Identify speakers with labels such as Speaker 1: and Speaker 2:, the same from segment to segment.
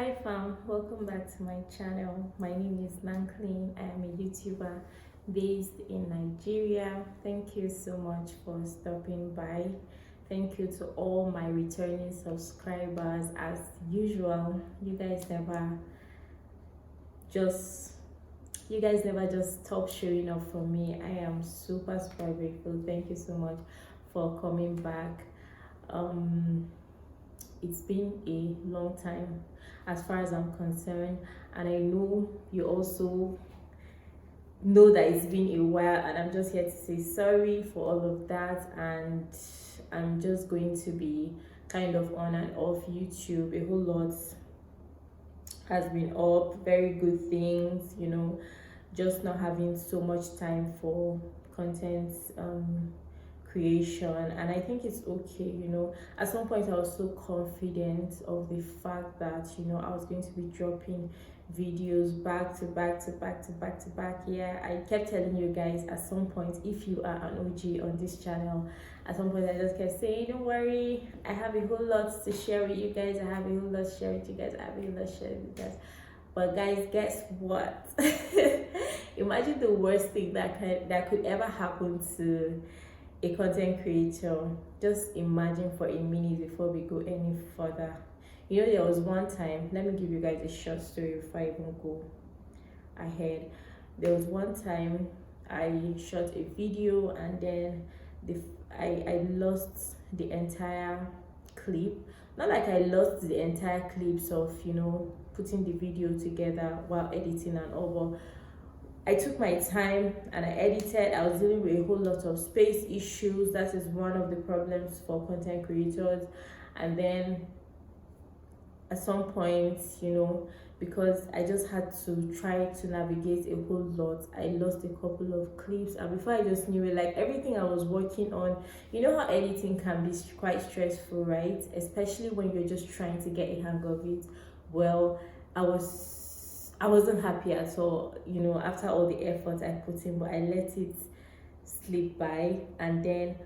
Speaker 1: Hi fam, welcome back to my channel. My name is Nanklin. I am a YouTuber based in Nigeria. Thank you so much for stopping by. Thank you to all my returning subscribers. As usual, just you guys never just stop showing up for me. I am super grateful. Thank you so much for coming back. It's been a long time as far as I'm concerned, and I know you also know that it's been a while, and I'm just here to say sorry for all of that. And I'm just going to be kind of on and off YouTube. A whole lot has been up, very good things, just not having so much time for content creation. And I think it's okay. At some point I was so confident of the fact that I was going to be dropping videos back to back. Yeah, I kept telling you guys at some point, if you are an OG on this channel, at some point I just kept saying, don't worry, I have a whole lot to share with you guys. I have a whole lot to share with you guys. I have a whole lot to share with you guys. But guys, guess what? Imagine the worst thing that could ever happen to a content creator. Just imagine for a minute before we go any further. There was one time, let me give you guys a short story before I even go ahead. There was one time I shot a video, and then I lost the entire clip. Not like I lost the entire clips of putting the video together while editing and all, but I took my time and I edited. I was dealing with a whole lot of space issues. That is one of the problems for content creators. And then at some point, because I just had to try to navigate a whole lot, I lost a couple of clips. And before I just knew it, like everything I was working on, how editing can be quite stressful, right? Especially when you're just trying to get a hang of it. Well, I wasn't happy at all, after all the effort I put in, but I let it slip by. And then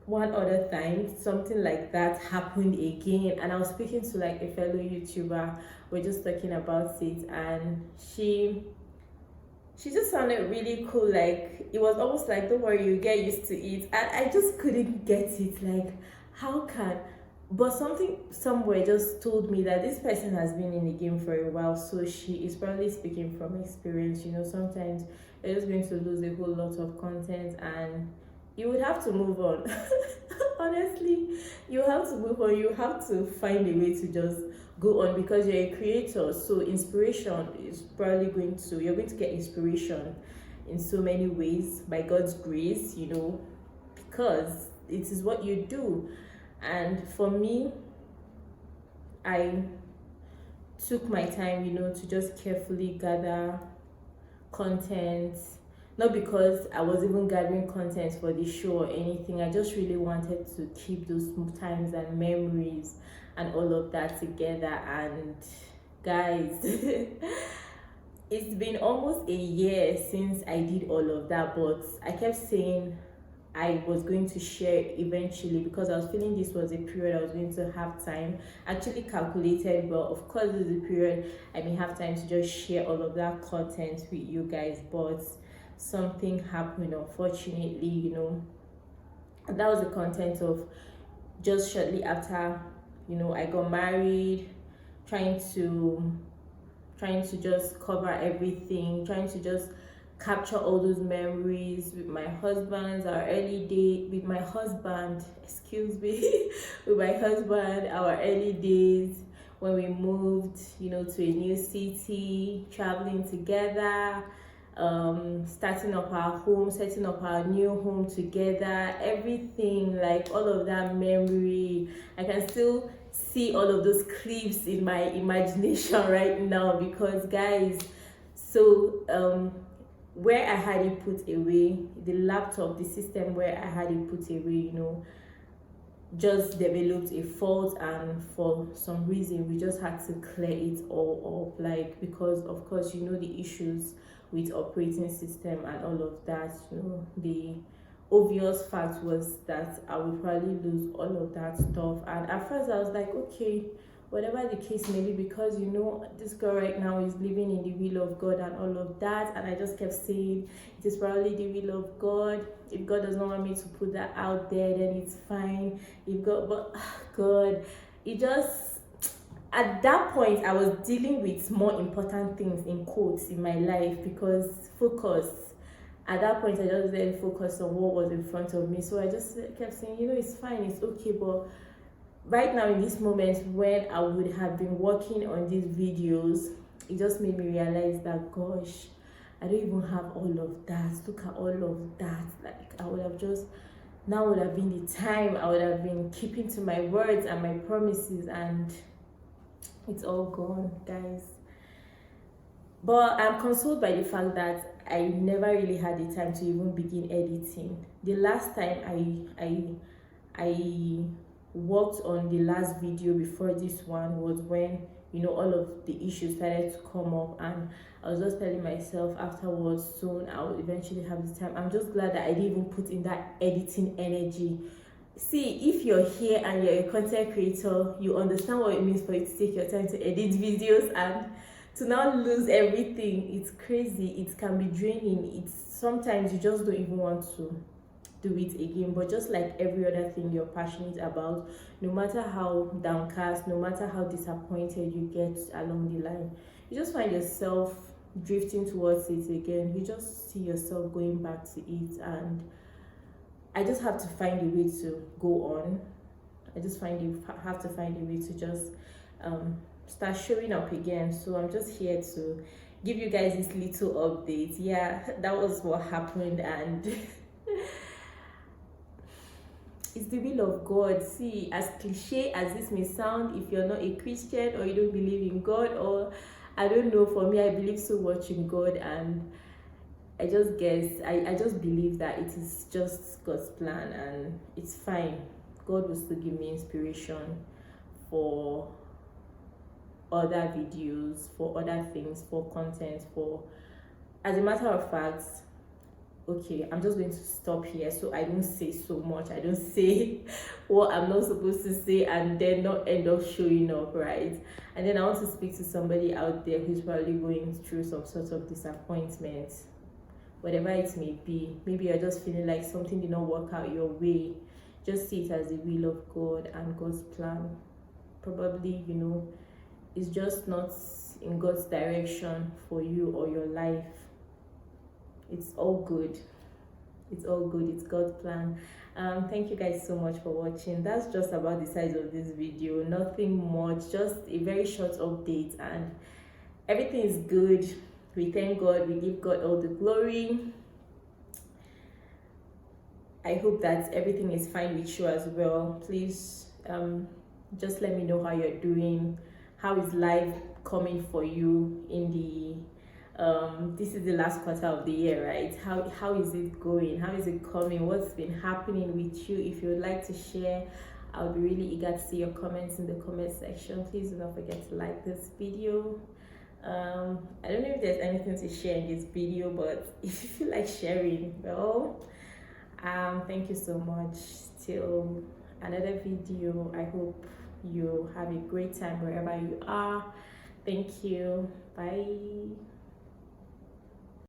Speaker 1: one other time, something like that happened again, and I was speaking to like a fellow YouTuber. We're just talking about it, and she just sounded really cool. Like, it was almost like, don't worry, you get used to it. And I just couldn't get it. Like, how can, but something somewhere just told me that this person has been in the game for a while, so she is probably speaking from experience. Sometimes you're just going to lose a whole lot of content, and you would have to move on. Honestly, you have to move on. You have to find a way to just go on, because you're a creator. So inspiration is probably you're going to get inspiration in so many ways by God's grace, because it is what you do. And for me, I took my time, to just carefully gather content. Not because I was even gathering content for the show or anything. I just really wanted to keep those times and memories and all of that together. And guys, it's been almost a year since I did all of that, but I kept saying I was going to share eventually, because I was feeling this was a period I was going to have time. Actually calculated, well, of course this is a period I may have time to just share all of that content with you guys. But something happened, unfortunately. And that was the content of just shortly after I got married, trying to just cover everything, trying to just capture all those memories with my husband, with my husband, with my husband, our early days when we moved, to a new city, traveling together, starting up our home, setting up our new home together, everything, like all of that memory. I can still see all of those clips in my imagination right now, because guys, so where I had it put away, the laptop, the system where I had it put away, just developed a fault, and for some reason we just had to clear it all up, like, because of course the issues with operating system and all of that. The obvious fact was that I would probably lose all of that stuff. And at first I was like, okay, whatever the case may be, because this girl right now is living in the will of God and all of that. And I just kept saying it is probably the will of God. If God does not want me to put that out there, then it's fine. If God, but God, it just, at that point I was dealing with more important things in quotes in my life, because focus, at that point I just didn't focus on what was in front of me. So I just kept saying, it's fine, it's okay. But right now, in this moment when I would have been working on these videos, it just made me realize that, gosh, I don't even have all of that. Look at all of that. Like, I would have just, now would have been the time I would have been keeping to my words and my promises, and it's all gone, guys. But I'm consoled by the fact that I never really had the time to even begin editing. The last time I worked on the last video before this one was when all of the issues started to come up, and I was just telling myself afterwards, soon I will eventually have the time. I'm just glad that I didn't even put in that editing energy. See, if you're here and you're a content creator, you understand what it means for you to take your time to edit videos, and to now lose everything. It's crazy. It can be draining. It's sometimes you just don't even want to do it again. But just like every other thing you're passionate about, no matter how downcast, no matter how disappointed you get along the line, you just find yourself drifting towards it again. You just see yourself going back to it, and I just have to find a way to go on. I just have to find a way to just start showing up again. So I'm just here to give you guys this little update. Yeah, that was what happened, and it's the will of God. See, as cliche as this may sound, if you're not a Christian or you don't believe in God, or I don't know, for me, I believe so much in God, and I just guess, I just believe that it is just God's plan, and it's fine. God will still give me inspiration for other videos, for other things, for content, for, as a matter of fact, okay, I'm just going to stop here so I don't say so much. I don't say what I'm not supposed to say and then not end up showing up, right? And then I want to speak to somebody out there who's probably going through some sort of disappointment, whatever it may be. Maybe you're just feeling like something did not work out your way. Just see it as the will of God and God's plan. Probably, it's just not in God's direction for you or your life. It's all good. It's all good. It's God's plan. Thank you guys so much for watching. That's just about the size of this video. Nothing much, just a very short update, and everything is good. We thank God. We give God all the glory. I hope that everything is fine with you as well. Please just let me know how you're doing. How is life coming for you in the this is the last quarter of the year, right? How is it going? How is it coming? What's been happening with you? If you would like to share, I'll be really eager to see your comments in the comment section. Please do not forget to like this video. I don't know if there's anything to share in this video, but if you feel like sharing, well, thank you so much. Till another video, I hope you have a great time wherever you are. Thank you. Bye.